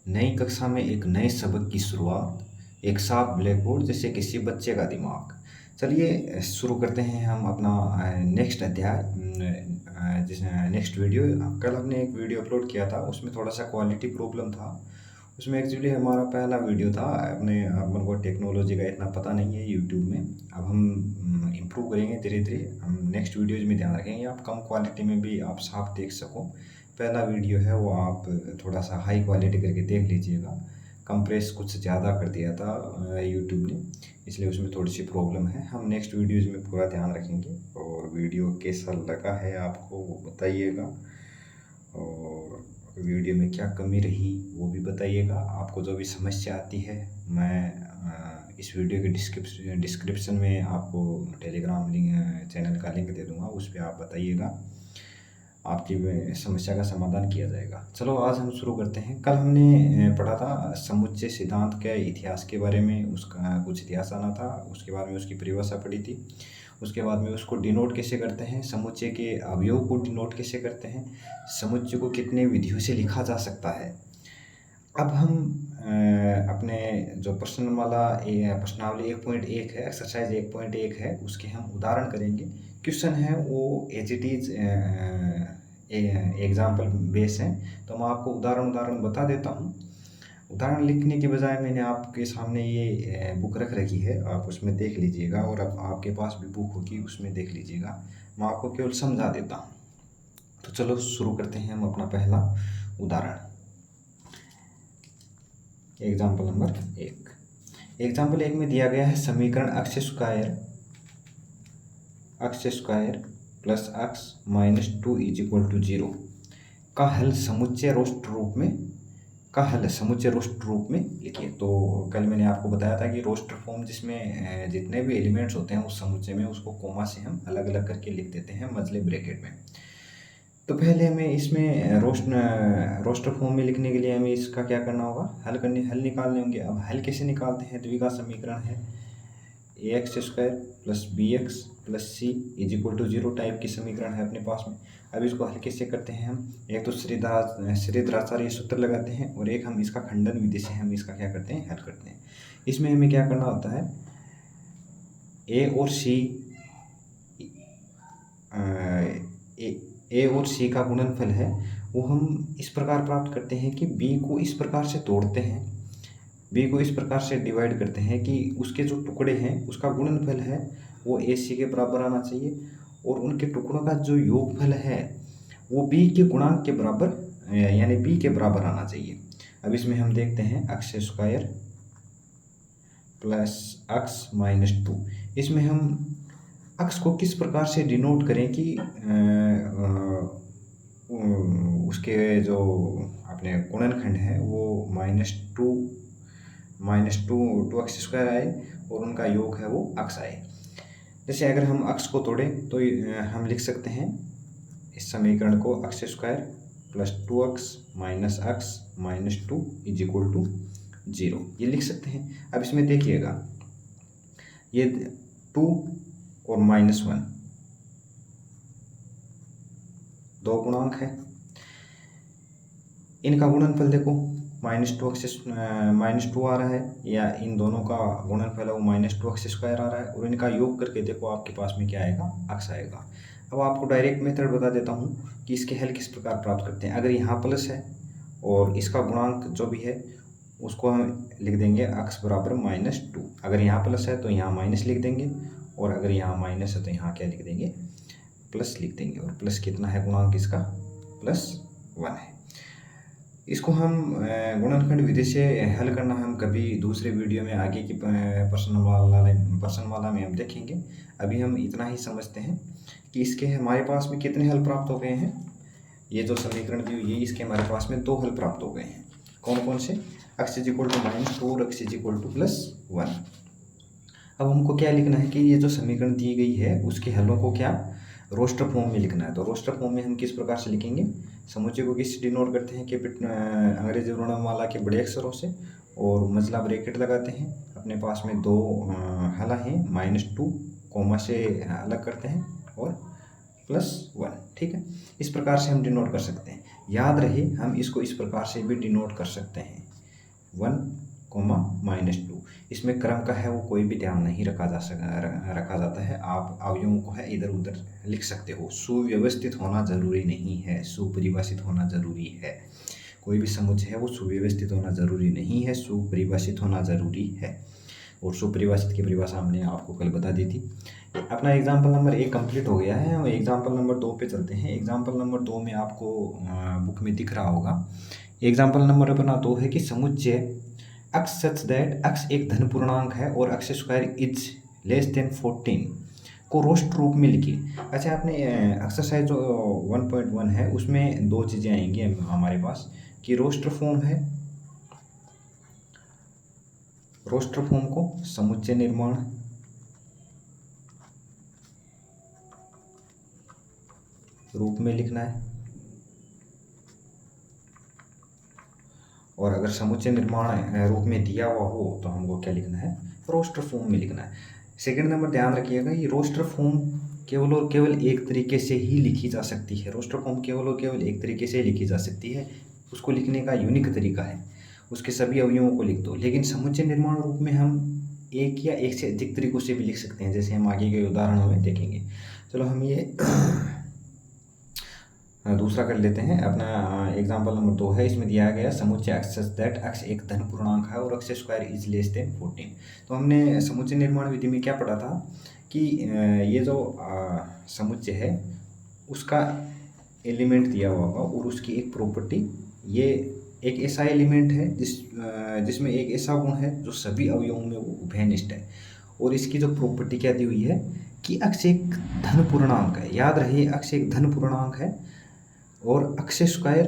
नई कक्षा में एक नए सबक की शुरुआत, एक साफ ब्लैक बोर्ड जैसे किसी बच्चे का दिमाग। चलिए शुरू करते हैं हम अपना नेक्स्ट अध्याय। जिस नेक्स्ट वीडियो, कल हमने एक वीडियो अपलोड किया था, उसमें थोड़ा सा क्वालिटी प्रॉब्लम था। उसमें एक्चुअली हमारा पहला वीडियो था। अपने अपन को टेक्नोलॉजी का इतना पता नहीं है यूट्यूब में। अब हम इम्प्रूव करेंगे धीरे धीरे। हम नेक्स्ट वीडियोज में ध्यान रखेंगे आप कम क्वालिटी में भी आप साफ देख सको। पहला वीडियो है वो आप थोड़ा सा हाई क्वालिटी करके देख लीजिएगा। कंप्रेस कुछ ज़्यादा कर दिया था यूट्यूब ने, इसलिए उसमें थोड़ी सी प्रॉब्लम है। हम नेक्स्ट वीडियोज़ में पूरा ध्यान रखेंगे। और वीडियो कैसा लगा है आपको वो बताइएगा, और वीडियो में क्या कमी रही वो भी बताइएगा। आपको जो भी समस्या आती है, मैं इस वीडियो के डिस्क्रिप्शन में आपको टेलीग्राम लिंक चैनल का लिंक दे दूँगा, उस पर आप बताइएगा, आपकी समस्या का समाधान किया जाएगा। चलो आज हम शुरू करते हैं। कल हमने पढ़ा था समुच्चय सिद्धांत के इतिहास के बारे में, उसका कुछ इतिहास आना था, उसके बाद में उसकी परिभाषा पढ़ी थी। उसके बाद में उसको डिनोट कैसे करते हैं, समुच्चय के अवयव को डिनोट कैसे करते हैं, समुच्चय को कितने विधियों से लिखा जा सकता है। अब हम अपने जो प्रश्नावली 1.1 है, एक्सरसाइज 1.1 है, उसके हम उदाहरण करेंगे। क्वेश्चन है वो as it is example base है, तो मैं आपको उदाहरण बता देता हूँ। उदाहरण लिखने के बजाय मैंने आपके सामने ये बुक रख रखी है, आप उसमें देख लीजिएगा, और अब आपके पास भी बुक होगी उसमें देख लीजिएगा। मैं आपको केवल समझा देता हूँ। तो चलो शुरू करते हैं हम अपना पहला उदाहरण। Example number 1। एग्जाम्पल 1 में दिया गया है समीकरण x square plus x minus 2 is equal to 0 का हल समुच्चय रोस्ट रूप में लिखिए। तो कल मैंने आपको बताया था कि रोस्टर फॉर्म जिसमें जितने भी एलिमेंट्स होते हैं उस समुच्चय में, उसको कोमा से हम अलग अलग करके लिख देते हैं मजले ब्रैकेट में। तो पहले हमें इसमें रोस्टर फॉर्म में लिखने के लिए हमें इसका क्या करना होगा, हल निकालने होंगे। अब हल कैसे निकालते हैं, द्विघात समीकरण है ax square plus bx plus c is equal to 0 type की समीकरण है अपने पास में। अब इसको हल कैसे करते हैं हम, एक तो श्रीधराचार्य सूत्र लगाते हैं, और एक हम इसका खंडन विधि से हम इसका क्या करते हैं, हल करते हैं। इसमें हमें क्या करना होता है, ए और सी का गुणनफल है वो हम इस प्रकार प्राप्त करते हैं कि बी को इस प्रकार से तोड़ते हैं, बी को इस प्रकार से डिवाइड करते हैं कि उसके जो टुकड़े हैं उसका गुणनफल है वो ए सी के बराबर आना चाहिए, और उनके टुकड़ों का जो योगफल है वो बी के गुणांक के बराबर यानी बी के बराबर आना चाहिए। अब इसमें हम देखते हैं x square plus x minus 2। इसमें हम एक्स को किस प्रकार से डिनोट करें कि उसके जो अपने गुणनखंड है वो टू एक्स स्क्वायर आए और उनका योग है वो एक्स आए। जैसे अगर हम एक्स को तोड़ें तो हम लिख सकते हैं इस समीकरण को X square plus 2x minus X minus 2 is equal to 0, ये लिख सकते हैं। अब इसमें देखिएगा ये 2 और माइनस 1 दो गुणांक है, इनका गुणनफल देखो माइनस टू आ रहा है, या इन दोनों का गुणनफल है वो माइनस 2x स्क्वायर आ रहा है, और इनका योग करके देखो आपके पास में क्या आएगा, x आएगा। अब आपको डायरेक्ट मेथड बता देता हूँ कि इसके हल किस प्रकार प्राप्त करते हैं। अगर यहाँ प्लस है और इसका गुणांक जो भी है उसको हम लिख देंगे x बराबर -2। अगर यहाँ प्लस है तो यहाँ माइनस लिख देंगे, और अगर यहाँ माइनस है तो यहाँ क्या लिख देंगे, प्लस लिख देंगे। और प्लस कितना है गुणांक इसका, +1 है। इसको हम गुणनखंड विधि से हल करना हम कभी दूसरे वीडियो में आगे की प्रश्नमाला में हम देखेंगे। अभी हम इतना ही समझते हैं कि इसके हमारे पास में कितने हल प्राप्त हो गए हैं। ये जो समीकरण दी हुई है इसके हमारे पास में 2 हल प्राप्त हो गए हैं। कौन कौन से, x इज इक्वल टू -2 और x इज इक्वल टू +1। अब हमको क्या लिखना है कि ये जो समीकरण दी गई है उसके हलों को क्या रोस्टर फॉर्म में लिखना है। तो रोस्टर फॉर्म में हम किस प्रकार से लिखेंगे, समुच्चय को किस डिनोट करते हैं कि अंग्रेजी वर्णमाला के बड़े अक्षरों से, और मजला ब्रैकेट लगाते हैं। अपने पास में 2 हल हैं, -2 कोमा से अलग करते हैं और +1, ठीक है। इस प्रकार से हम डिनोट कर सकते हैं। याद रहे हम इसको इस प्रकार से भी डिनोट कर सकते हैं। 1, -2। इसमें क्रम का है वो कोई भी ध्यान नहीं रखा जाता है। आप अवयवों को है इधर उधर लिख सकते हो। सुव्यवस्थित होना ज़रूरी नहीं है, सुपरिभाषित होना ज़रूरी है। कोई भी समुच्चय है वो सुव्यवस्थित होना ज़रूरी नहीं है, सुपरिभाषित होना ज़रूरी है। और सुपरिभाषित की परिभाषा हमने आपको कल बता दी थी। अपना एग्जाम्पल नंबर 1 कंप्लीट हो गया है। हम एग्जाम्पल नंबर 2 पे चलते हैं। एग्जाम्पल नंबर 2 में आपको बुक में दिख रहा होगा। एग्जाम्पल नंबर अपना 2 है कि समुच्चय x सच दैट x एक धन पूर्णांक है और x square is less then 14 को रोस्ट रूप में लिखिए। अच्छा, आपने एक्सरसाइज जो 1.1 है उसमें दो चीज़ें आएंगी हमारे पास कि रोस्टर फॉर्म है, रोस्टर फॉर्म को समुच्चय निर्माण रूप में लिखना है, और अगर समुच्चय निर्माण रूप में दिया हुआ हो तो हमको क्या लिखना है, रोस्टर फॉर्म में लिखना है। सेकंड नंबर ध्यान रखिएगा, ये रोस्टर फॉर्म केवल और केवल एक तरीके से ही लिखी जा सकती है। रोस्टर फॉर्म केवल और केवल एक तरीके से लिखी जा सकती है, उसको लिखने का यूनिक तरीका है, उसके सभी अवयवों को लिख दो। लेकिन समुच्चय निर्माण रूप में हम एक या एक से अधिक तरीकों से भी लिख सकते हैं, जैसे हम आगे के उदाहरणों में देखेंगे। चलो हम ये दूसरा कर लेते हैं। अपना एग्जाम्पल नंबर 2 है, इसमें दिया गया समुच्चय एक्स सच दैट एक्स एक धन पूर्णांक है और X square is less then 14। तो हमने समुच्चय निर्माण विधि में क्या पढ़ा था कि ये जो समुच्चय है उसका एलिमेंट दिया हुआ होगा और उसकी एक प्रॉपर्टी, ये एक ऐसा एलिमेंट है जिसमें एक ऐसा गुण है जो सभी अवयवों में वो उभयनिष्ठ है। और इसकी जो प्रॉपर्टी क्या दी हुई है कि अक्ष एक धन पूर्णांक है। याद रहे, अक्ष एक धन पूर्णांक है और अक्ष स्क्वायर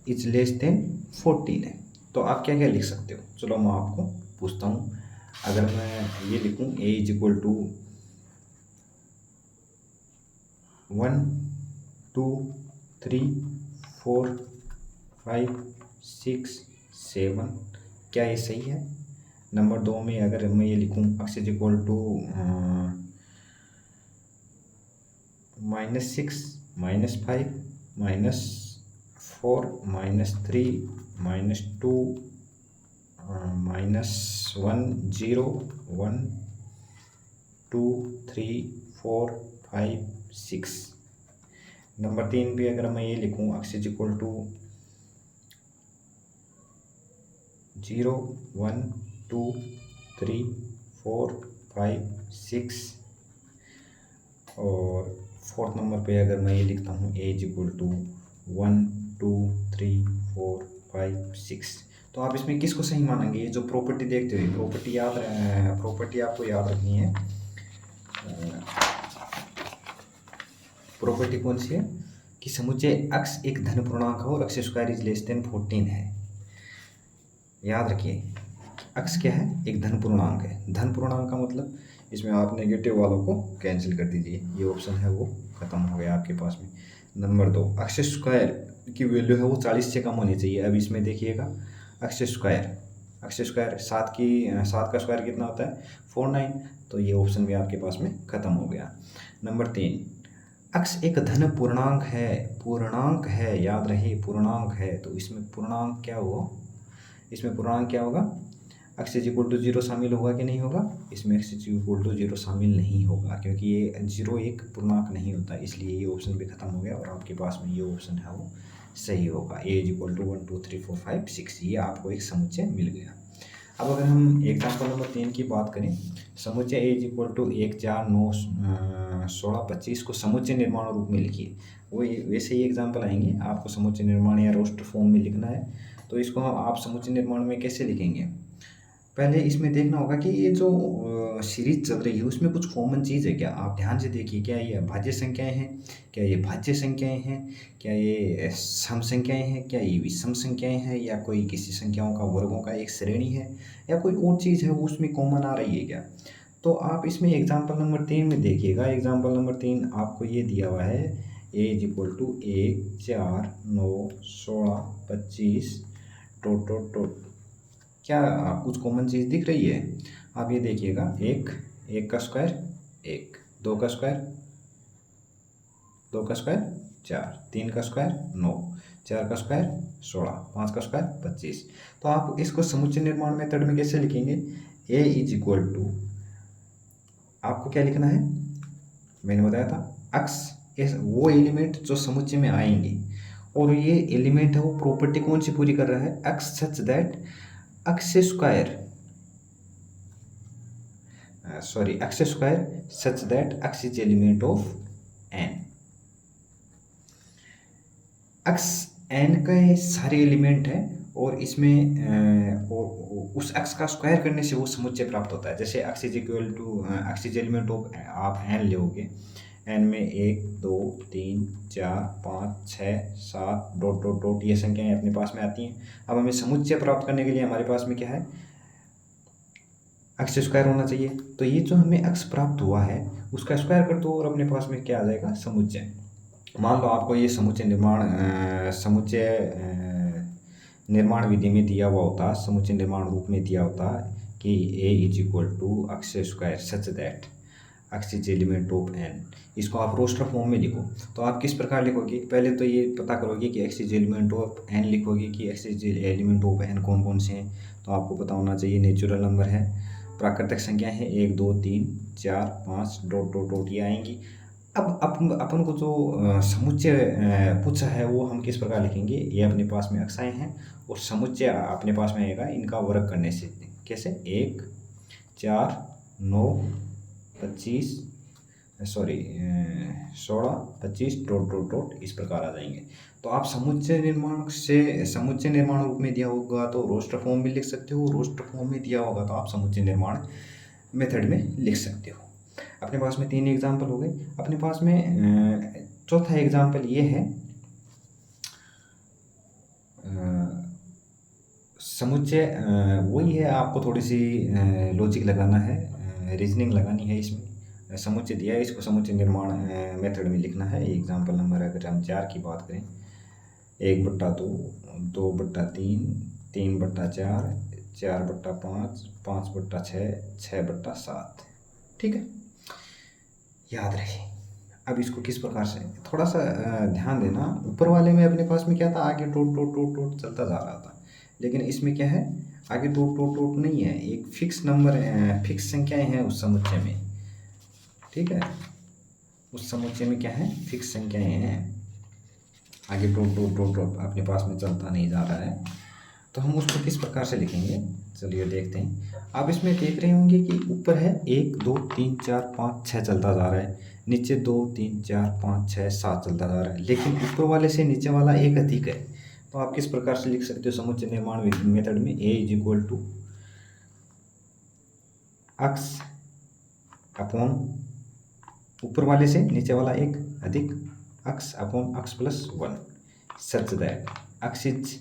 इज लेस देन 14 है। तो आप क्या क्या लिख सकते हो, चलो मैं आपको पूछता हूँ। अगर मैं ये लिखूँ a इज इक्वल टू 1 2 3 4 5 6 7, क्या ये सही है? नंबर 2 में अगर मैं ये लिखूँ x is equal to -6 -5 -4 -3 -2 -1 0 1 2 3 4 5 6। Number 3 पे अगर मैं ये लिखूँ x इज इक्वल टू 0 1 2 3 4 5 6, और फोर्थ नंबर पे अगर मैं ये लिखता हूँ a इज इक्वल टू 1 2 3 4 5 6, तो आप इसमें किसको सही मानेंगे? ये जो प्रॉपर्टी देखते हुए, प्रॉपर्टी आपको याद रखनी है। प्रॉपर्टी कौन सी है कि समुच्चय x एक धन पूर्णांक है और x square is less then 14 है। याद रखिए, x क्या है? एक धन पूर्णांक है। धन पूर्णांक का मतलब इसमें आप नेगेटिव वालों को कैंसिल कर दीजिए, ये ऑप्शन है वो खत्म हो गया आपके पास में। नंबर 2, x स्क्वायर की वैल्यू है वो 40 से कम होनी चाहिए। अब इसमें देखिएगा x स्क्वायर 7 का स्क्वायर कितना होता है? 49, तो ये ऑप्शन भी आपके पास में खत्म हो गया। नंबर 3, x एक धन पूर्णांक है, याद रहे पूर्णांक है, तो इसमें पूर्णांक क्या हुआ? इसमें पूर्णांक क्या होगा? x इज इक्वल टू 0 शामिल होगा कि नहीं होगा? इसमें x इज इक्वल टू 0 शामिल नहीं होगा, क्योंकि ये 0 एक पूर्णांक नहीं होता, इसलिए ये ऑप्शन भी खत्म हो गया और आपके पास में ये ऑप्शन है वो सही होगा। a इज इक्वल टू 1 2 3 4 5 6, ये आपको एक समुच्चय मिल गया। अब अगर हम एग्जाम्पल नंबर 3 की बात करें, समुच्चय a इज इक्वल टू 1 4 9 16 25 को समुच्चय निर्माण रूप में लिखिए। वो वैसे ही एग्जाम्पल आएंगे, आपको समुच्चय निर्माण या रोस्टर फॉर्म में लिखना है। तो इसको आप समुच्चय निर्माण में कैसे लिखेंगे? पहले इसमें देखना होगा कि ये जो सीरीज चल रही है उसमें कुछ कॉमन चीज़ है क्या? आप ध्यान से देखिए, क्या ये अभाज्य संख्याएं हैं, क्या ये भाज्य संख्याएं हैं, क्या ये सम संख्याएं हैं, क्या ये विषम संख्याएं हैं, या कोई किसी संख्याओं का वर्गों का एक श्रेणी है, या कोई और चीज़ है वो उसमें कॉमन आ रही है क्या? तो आप इसमें एग्जाम्पल नंबर 3 में देखिएगा। एग्जाम्पल नंबर 3 आपको ये दिया हुआ है, a is equal to 1 4 9 16 25 dot. क्या कुछ कॉमन चीज़ दिख रही है? आप ये देखिएगा, एक का स्क्वायर 1, 2 का स्क्वायर 4, 3 का स्क्वायर 9, 4 का स्क्वायर 16, 5 का स्क्वायर 25। तो आप इसको समुच्चय निर्माण मेथड में कैसे लिखेंगे? ए इज इक्वल टू, आपको क्या लिखना है, मैंने बताया था अक्स, वो एलिमेंट जो समुच्चय में आएंगे, और ये एलिमेंट है वो प्रॉपर्टी कौन सी पूरी कर रहा है? X such that x square, sorry x square such that x is element of N. X N का ये सारे एलिमेंट हैं, और इसमें और उस अक्स का स्क्वायर करने से वो समुच्चय प्राप्त होता है। जैसे x is equal to x is element of, आप एन लोगे, एन में 1 2 3 4 5 6 7 डॉट डॉट डॉट ये संख्याएं अपने पास में आती हैं। अब हमें समुच्चय प्राप्त करने के लिए हमारे पास में क्या है? अक्स स्क्वायर होना चाहिए। तो ये जो हमें अक्स प्राप्त हुआ है उसका स्क्वायर कर दो और अपने पास में क्या आ जाएगा? समुच्चय। मान लो आपको ये समुच्चय निर्माण विधि में दिया हुआ होता, समुच्चय निर्माण रूप में दिया होता कि A is equal to x square such that x is element of N. इसको आप रोस्टर फॉर्म में लिखो, तो आप किस प्रकार लिखोगे? पहले तो ये पता करोगे कि X is element of N, लिखोगे कि X is element of N कौन कौन से हैं। तो आपको पता होना चाहिए नेचुरल नंबर है, प्राकृतिक संख्या है 1 2 3 4 5 डॉट डॉट डॉट ये आएंगी। अब अपन को जो समुच्चय पूछा है वो हम किस प्रकार लिखेंगे? ये अपने पास में अक्षाएं हैं और समुच्चय अपने पास में आएगा इनका वर्ग करने से। कैसे? 1 4 9 25 सॉरी 16 25 डॉट डॉट डॉट इस प्रकार आ जाएंगे। तो आप समुच्चय निर्माण रूप में दिया होगा तो रोस्टर फॉर्म में लिख सकते हो, रोस्टर फॉर्म में दिया होगा तो आप समुच्चय निर्माण मेथड में लिख सकते हो। अपने पास में 3 एग्जाम्पल हो गए। अपने पास में चौथा एग्जाम्पल ये है, समुच्चय वही है, आपको थोड़ी सी लॉजिक लगाना है, रीजनिंग लगानी है। इसमें समुच्चय दिया है, इसको समुच्चय निर्माण मेथड में लिखना है। एग्जाम्पल नंबर अगर हम 4 की बात करें, 1/2 2/3 3/4 4/5 5/6 6/7। ठीक है, याद रहे। अब इसको किस प्रकार से, थोड़ा सा ध्यान देना, ऊपर वाले में अपने पास में क्या था? आगे डॉट डॉट डॉट डॉट चलता जा रहा था, लेकिन इसमें क्या है? आगे डॉट डॉट डॉट नहीं है, एक फिक्स नंबर फिक्स संख्याएं हैं उस समुच्चय में। ठीक है, उस समुच्चय में क्या है? फिक्स संख्याएं हैं, आगे डॉट डॉट डॉट डॉट अपने पास में चलता नहीं जा रहा है। तो हम उसको किस प्रकार से लिखेंगे? चलिए देखते हैं। आप इसमें देख रहे होंगे कि ऊपर है 1 2 3 4 5 6 चलता जा रहा है, नीचे 2 3 4 5 6 7 चलता जा रहा है, लेकिन ऊपर वाले से नीचे वाला एक अधिक है। तो आप किस प्रकार से लिख सकते हो समुच्चय निर्माण मेथड में? A is equal to x upon ऊपर वाले से नीचे वाला एक अधिक x upon x plus 1 such that x is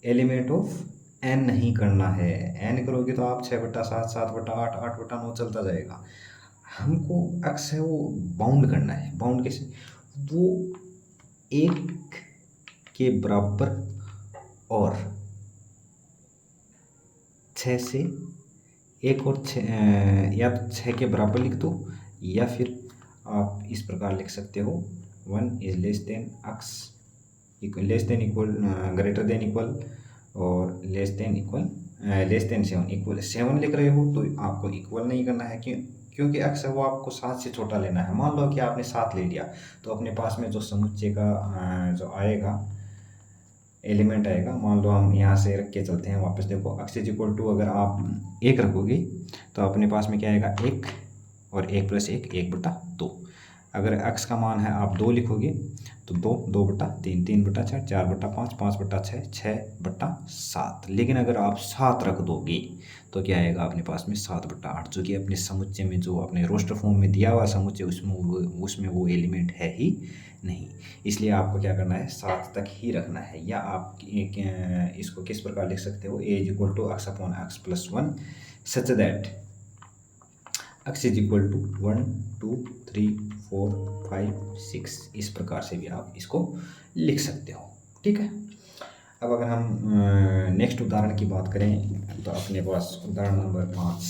element of N नहीं करना है। एन करोगे तो आप 6/7 7/8 8/9 चलता जाएगा। हमको अक्स है वो बाउंड करना है। बाउंड कैसे? वो 1 के बराबर और 6 से 1 और 6, या तो 6 के बराबर लिख दो, या फिर आप इस प्रकार लिख सकते हो 1 is less than X less than equal greater than equal और लेस देन 7 इक्वल 7 लिख रहे हो तो आपको इक्वल नहीं करना है, क्योंकि अक्स है वो आपको 7 से छोटा लेना है। मान लो कि आपने 7 ले लिया तो अपने पास में जो समुच्चय का जो आएगा एलिमेंट आएगा, मान लो हम यहाँ से रख के चलते हैं वापस। देखो अक्स इज इक्वल टू अगर आप 1 रखोगे तो अपने पास में क्या आएगा? 1 और 1 + 1 1/2। अगर अक्स का मान है आप 2 लिखोगे तो 2 2/3 3/4 4/5 5/6 6/7। लेकिन अगर आप 7 रख दोगे तो क्या आएगा अपने पास में? 7/8, जो कि अपने समुच्चय में जो अपने रोस्टर फॉर्म में दिया हुआ समुच्चय उसमें वो एलिमेंट है ही नहीं। इसलिए आपको क्या करना है? 7 तक ही रखना है। या आप इसको किस प्रकार लिख सकते हो? A is equal to x upon x plus 1 such that x is equal to 1 2 3 4 5 6। इस प्रकार से भी आप इसको लिख सकते हो। ठीक है, अब अगर हम नेक्स्ट उदाहरण की बात करें तो अपने पास उदाहरण नंबर 5।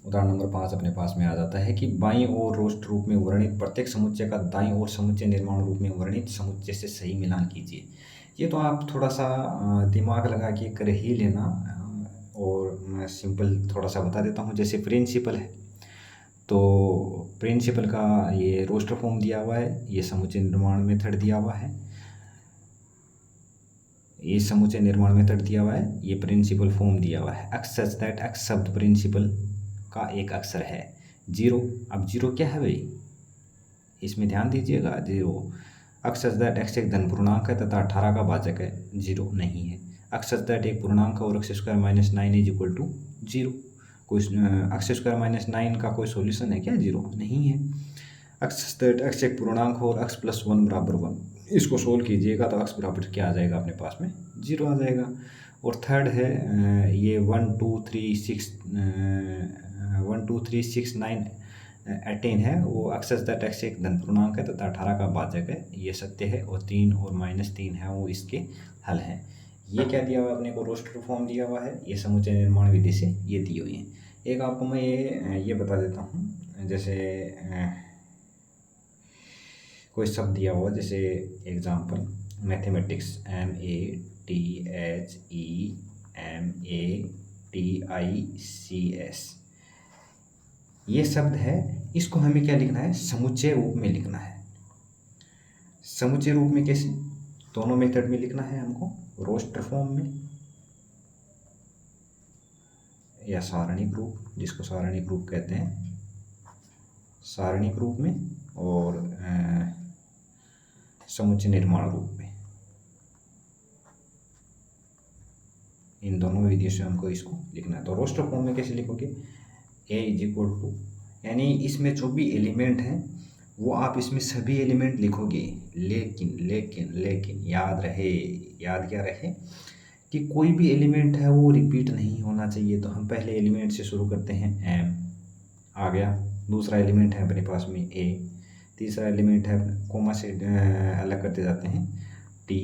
उदाहरण नंबर 5 अपने पास में आ जाता है कि बाईं ओर रोस्ट रूप में वर्णित प्रत्येक समुच्चय का दाईं ओर समुच्चय निर्माण रूप में वर्णित समुच्चय से सही मिलान कीजिए। ये तो आप थोड़ा सा दिमाग लगा के कर ही लेना, और मैं सिंपल थोड़ा सा बता देता हूँ। जैसे प्रिंसिपल है, तो प्रिंसिपल का ये रोस्टर फॉर्म दिया हुआ है, ये समुच्चय निर्माण मेथड दिया हुआ है, ये समुच्चय निर्माण मेथड दिया हुआ है, ये प्रिंसिपल फॉर्म दिया हुआ है। एक्स सच दैट एक्स शब्द प्रिंसिपल का एक अक्षर है। जीरो, अब जीरो क्या है भाई, इसमें ध्यान दीजिएगा। Zero, x such that x एक धन पूर्णांक है तथा 18 का भाजक है। जीरो नहीं है। एक्स सच दैट एक पूर्णांक और X square minus 9 is equal to zero. कोई एक्स स्क्वायर माइनस 9 का कोई सॉल्यूशन है क्या? जीरो नहीं है। एक्स सच दैट एक्स एक पूर्णांक हो और एक्स प्लस 1 बराबर 1, इसको सोल्व कीजिएगा तो एक्स बराबर क्या आ जाएगा अपने पास में? जीरो आ जाएगा। और थर्ड है ये 1 2 3 6 1 2 3 6 9 18 है, वो एक्स सच दैट एक्स एक धन पूर्णांक है तथा 18 का भाजक है, ये सत्य है। और 3 और -3 है वो इसके हल हैं। ये क्या दिया हुआ है अपने को? रोस्टर फॉर्म दिया हुआ है, ये समुच्चय निर्माण विधि से ये दी हुई है। एक आपको मैं ये बता देता हूँ, जैसे कोई शब्द दिया हुआ, जैसे एग्जाम्पल मैथमेटिक्स, METHEMATICS, ये शब्द है, इसको हमें क्या लिखना है? समुच्चय रूप में लिखना है। समुच्चय रूप में कैसे? दोनों मेथड में लिखना है हमको, रोस्टर फॉर्म में या सारणिक रूप, जिसको सारणिक रूप कहते हैं, सारणिक रूप में, और समुच्चय निर्माण रूप में। इन दोनों विधियों से हमको इसको लिखना है। तो रोस्टर फॉर्म में कैसे लिखोगे? ए इज इक्वल टू, यानी इसमें जो भी एलिमेंट हैं वो आप इसमें सभी एलिमेंट लिखोगे, लेकिन लेकिन लेकिन याद रहे, याद क्या रहे कि कोई भी एलिमेंट है वो रिपीट नहीं होना चाहिए। तो हम पहले एलिमेंट से शुरू करते हैं, एम आ गया, दूसरा एलिमेंट है अपने पास में ए, तीसरा एलिमेंट है, कोमा से अलग करते जाते हैं, टी,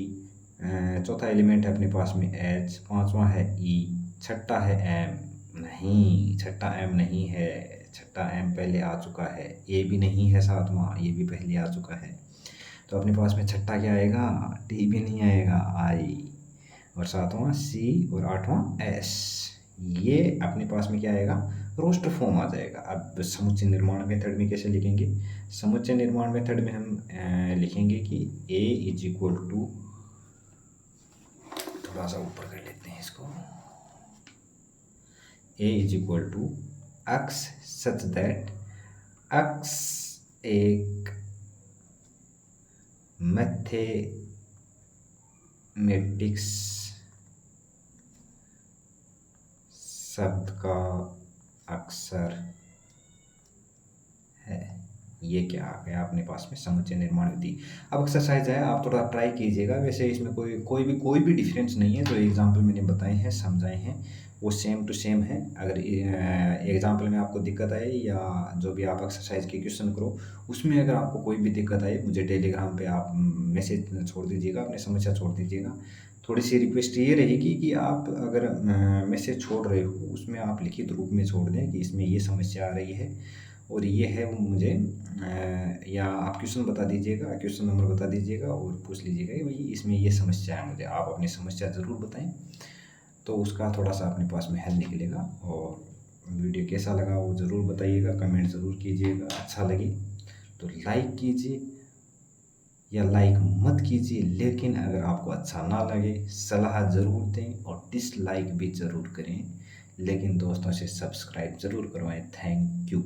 चौथा एलिमेंट है अपने पास में एच, पांचवा है ई, छठा है एम। नहीं, छठा एम नहीं है, छठा एम पहले आ चुका है। ए भी नहीं है सातवां, ये भी पहले आ चुका है। तो अपने पास में छठा क्या आएगा? टी भी नहीं आएगा, आई, और सातवां सी, और आठवां एस। ये अपने पास में क्या आएगा? रोस्टर फॉर्म आ जाएगा। अब समुच्चय निर्माण मेथड में कैसे लिखेंगे? समुच्चय निर्माण मेथड में हम लिखेंगे कि ए इज इक्वल टू, थोड़ा सा ऊपर कर लेते हैं इसको, A is equal to x such that x एक मैथमेटिक्स शब्द का अक्षर है। ये क्या आ गया अपने पास में? समुच्चय निर्माण विधि। अब एक्सरसाइज है, आप थोड़ा ट्राई कीजिएगा। वैसे इसमें कोई भी डिफरेंस नहीं है। जो एग्जाम्पल मैंने बताए हैं, समझाए हैं, वो सेम टू सेम है। अगर एग्जाम्पल में आपको दिक्कत आए या जो भी आप एक्सरसाइज के क्वेश्चन करो उसमें अगर आपको कोई भी दिक्कत आए, मुझे टेलीग्राम पे आप मैसेज छोड़ दीजिएगा, अपनी समस्या छोड़ दीजिएगा। थोड़ी सी रिक्वेस्ट ये रहेगी कि आप अगर मैसेज छोड़ रहे हो उसमें आप लिखित रूप में छोड़ दें कि इसमें ये समस्या आ रही है और ये है वो मुझे, या आप क्वेश्चन बता दीजिएगा, क्वेश्चन नंबर बता दीजिएगा और पूछ लीजिएगा कि भाई इसमें ये समस्या है मुझे। आप अपनी समस्या ज़रूर बताएं, तो उसका थोड़ा सा अपने पास में हल निकलेगा। और वीडियो कैसा लगा वो ज़रूर बताइएगा, कमेंट ज़रूर कीजिएगा। अच्छा लगे तो लाइक कीजिए या लाइक मत कीजिए, लेकिन अगर आपको अच्छा ना लगे सलाह ज़रूर दें और डिसलाइक भी ज़रूर करें, लेकिन दोस्तों से सब्सक्राइब ज़रूर करवाएं। Thank you.